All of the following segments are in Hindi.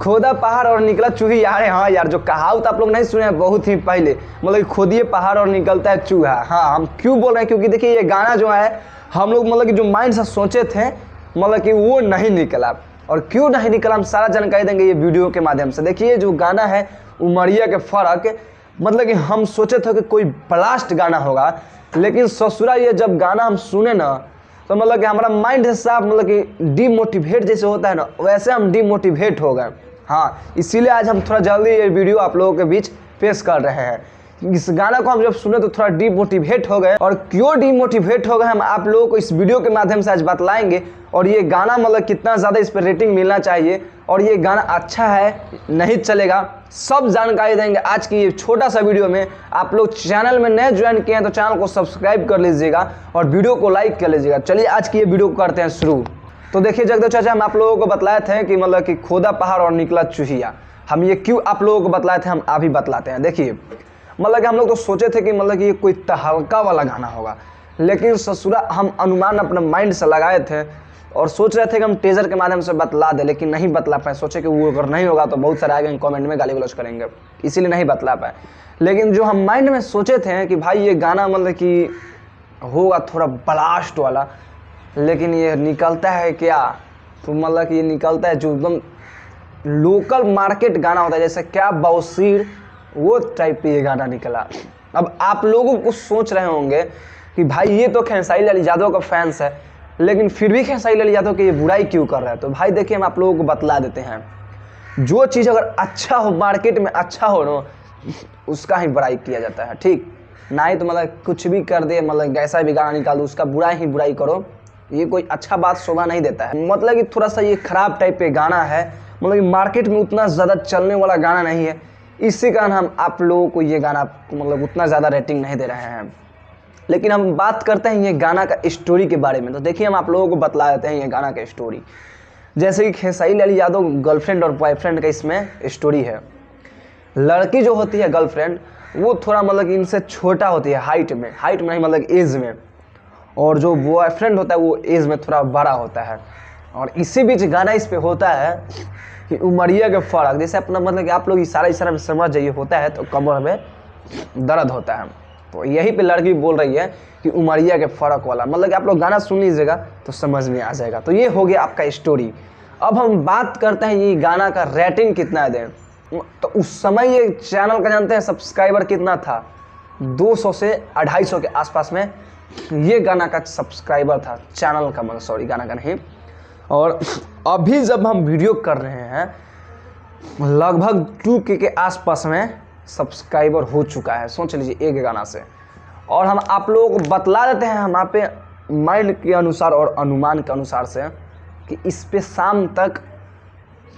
खोदा पहाड़ और निकला चूही यार। हाँ यार, जो कहावत आप लोग नहीं सुने हैं बहुत ही पहले, मतलब खोदिए पहाड़ और निकलता है चूहा। हाँ, हम क्यों बोल रहे हैं, क्योंकि देखिए ये गाना जो है हम लोग मतलब कि जो माइंड से सोचे थे मतलब कि वो नहीं निकला। और क्यों नहीं निकला हम सारा जानकारी देंगे ये वीडियो के माध्यम से। देखिए जो गाना है उमरिया के फर्क, मतलब कि हम सोचे थे कि कोई ब्लास्ट गाना होगा, लेकिन ससुरा ये जब गाना हम सुने ना तो मतलब कि हमारा माइंड है साफ, मतलब कि डीमोटिवेट जैसे होता है ना वैसे हम डीमोटिवेट हो गए। हाँ, इसीलिए आज हम थोड़ा जल्दी ये वीडियो आप लोगों के बीच पेश कर रहे हैं। इस गाना को हम जब सुने तो थोड़ा डीमोटिवेट हो गए, और क्यों डीमोटिवेट हो गए हम आप लोगों को इस वीडियो के माध्यम से आज बतलाएंगे। और ये गाना मतलब कितना ज़्यादा इस पर रेटिंग मिलना चाहिए, और ये गाना अच्छा है नहीं चलेगा, सब जानकारी देंगे आज की ये छोटा सा वीडियो में। आप लोग चैनल में नए ज्वाइन किए हैं तो चैनल को सब्सक्राइब कर लीजिएगा और वीडियो को लाइक कर लीजिएगा। चलिए आज की ये वीडियो करते हैं शुरू। तो देखिए जगदेव चाचा, हम आप लोगों को बतलाए थे कि मतलब कि खोदा पहाड़ और निकला चूहिया, हम ये क्यों आप लोगों को बतलाए थे हम अभी बतलाते हैं। देखिए मतलब कि हम लोग तो सोचे थे कि मतलब कि ये कोई तहलका वाला गाना होगा, लेकिन ससुरा हम अनुमान अपने माइंड से लगाए थे और सोच रहे थे कि हम टेजर के माध्यम से बतला दे, लेकिन नहीं बतला पाए। सोचे कि वो अगर नहीं होगा तो बहुत सारे आगे कमेंट में गाली गलौज करेंगे, इसीलिए नहीं बतला पाए। लेकिन जो हम माइंड में सोचे थे कि भाई ये गाना मतलब कि होगा थोड़ा ब्लास्ट वाला, लेकिन ये निकलता है क्या, तो मतलब कि ये निकलता है जो एकदम लोकल मार्केट गाना होता है, जैसे क्या बौसीर वो टाइप पे ये गाना निकला। अब आप लोगों को सोच रहे होंगे कि भाई ये तो खेसारी लाल यादव का फैंस है, लेकिन फिर भी खेसारी लाल यादव की ये बुराई क्यों कर रहा है। तो भाई देखिए हम आप लोगों को बतला देते हैं, जो चीज़ अगर अच्छा हो मार्केट में अच्छा हो ना उसका ही बुराई किया जाता है, ठीक ना ही तो मतलब कुछ भी कर दे, मतलब कैसा भी गाना निकाल दो उसका बुराई ही बुराई करो, ये कोई अच्छा बात शोभा नहीं देता है। मतलब कि थोड़ा सा ये खराब टाइप पे गाना है, मतलब कि मार्केट में उतना ज़्यादा चलने वाला गाना नहीं है, इसी कारण हम आप लोगों को ये गाना मतलब उतना ज़्यादा रेटिंग नहीं दे रहे हैं। लेकिन हम बात करते हैं ये गाना का स्टोरी के बारे में। तो देखिए हम आप लोगों को बतला देते हैं ये गाना का स्टोरी। जैसे कि खेसारी लाल यादव गर्लफ्रेंड और बॉयफ्रेंड का इसमें स्टोरी है। लड़की जो होती है गर्लफ्रेंड वो थोड़ा मतलब कि इनसे छोटा होती है हाइट में नहीं मतलब एज में, और जो बॉयफ्रेंड होता है वो एज में थोड़ा बड़ा होता है। और इसी बीच गाना इस पे होता है कि उमरिया के फर्क, जैसे अपना मतलब कि आप लोग इशारा में समझ जाइए, होता है तो कमर में दर्द होता है, तो यही पे लड़की बोल रही है कि उमरिया के फर्क वाला। मतलब कि आप लोग गाना सुन लीजिएगा तो समझ में आ जाएगा। तो ये हो गया आपका स्टोरी। अब हम बात करते हैं ये गाना का रेटिंग कितना दें। तो उस समय ये चैनल का जानते हैं सब्सक्राइबर कितना था, 200 से 250 के आसपास में ये गाना का सब्सक्राइबर था, चैनल का, मतलब सॉरी गाना का नहीं। और अभी जब हम वीडियो कर रहे हैं लगभग 2K के आसपास में सब्सक्राइबर हो चुका है, सोच लीजिए एक गाना से। और हम आप लोगों को बतला देते हैं हम यहाँ पे माइंड के अनुसार और अनुमान के अनुसार से कि इस पे शाम तक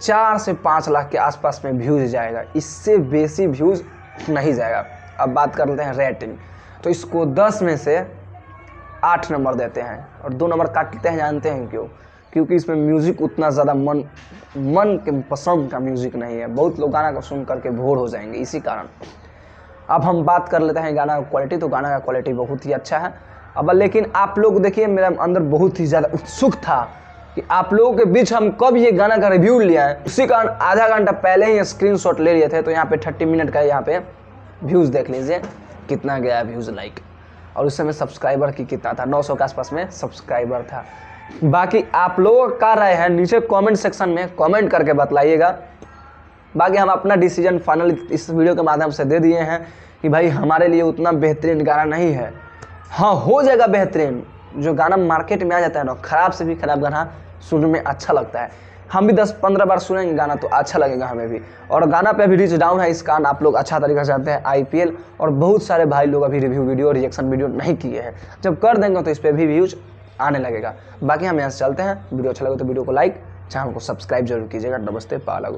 4 से 5 लाख के आसपास में व्यूज़ जाएगा, इससे बेसी व्यूज़ नहीं जाएगा। अब बात कर लेते हैं रेटिंग, तो इसको 10 में से 8 नंबर देते हैं और 2 नंबर काट लेते हैं। जानते हैं क्यों? क्योंकि इसमें म्यूज़िक उतना ज़्यादा मन के पसंद का म्यूज़िक नहीं है, बहुत लोग गाना को सुन करके बोर हो जाएंगे, इसी कारण। अब हम बात कर लेते हैं गाना का क्वालिटी। तो गाना का क्वालिटी बहुत ही अच्छा है। अब लेकिन आप लोग देखिए मेरे अंदर बहुत ही ज़्यादा उत्सुक था कि आप लोगों के बीच हम कब ये गाना का रिव्यू लिया है, उसी कारण आधा घंटा पहले ही स्क्रीनशॉट ले लिए थे। तो यहाँ पे 30 मिनट का यहाँ पे व्यूज़ देख लीजिए कितना गया व्यूज़ लाइक, और उस समय सब्सक्राइबर की कितना था, 900 के आसपास में सब्सक्राइबर था। बाकी आप लोग का राय है नीचे कमेंट सेक्शन में कमेंट करके बतलाइएगा। बाकी हम अपना डिसीजन फाइनल इस वीडियो के माध्यम से दे दिए हैं कि भाई हमारे लिए उतना बेहतरीन गाना नहीं है। हाँ, हो जाएगा बेहतरीन, जो गाना मार्केट में आ जाता है ना, ख़राब से भी ख़राब गाना सुनने में अच्छा लगता है। हम भी 10-15 बार सुनेंगे गाना तो अच्छा लगेगा हमें भी। और गाना पे अभी रीच डाउन है, इस कारण आप लोग अच्छा तरीका से जानते हैं IPL, और बहुत सारे भाई लोग अभी रिव्यू वीडियो रिएक्शन वीडियो नहीं किए हैं, जब कर देंगे तो इस पर भी व्यूज आने लगेगा। बाकी हम यहाँ से चलते हैं। वीडियो अच्छा लगे तो वीडियो को लाइक, चैनल को सब्सक्राइब जरूर कीजिएगा। नमस्ते, पाला।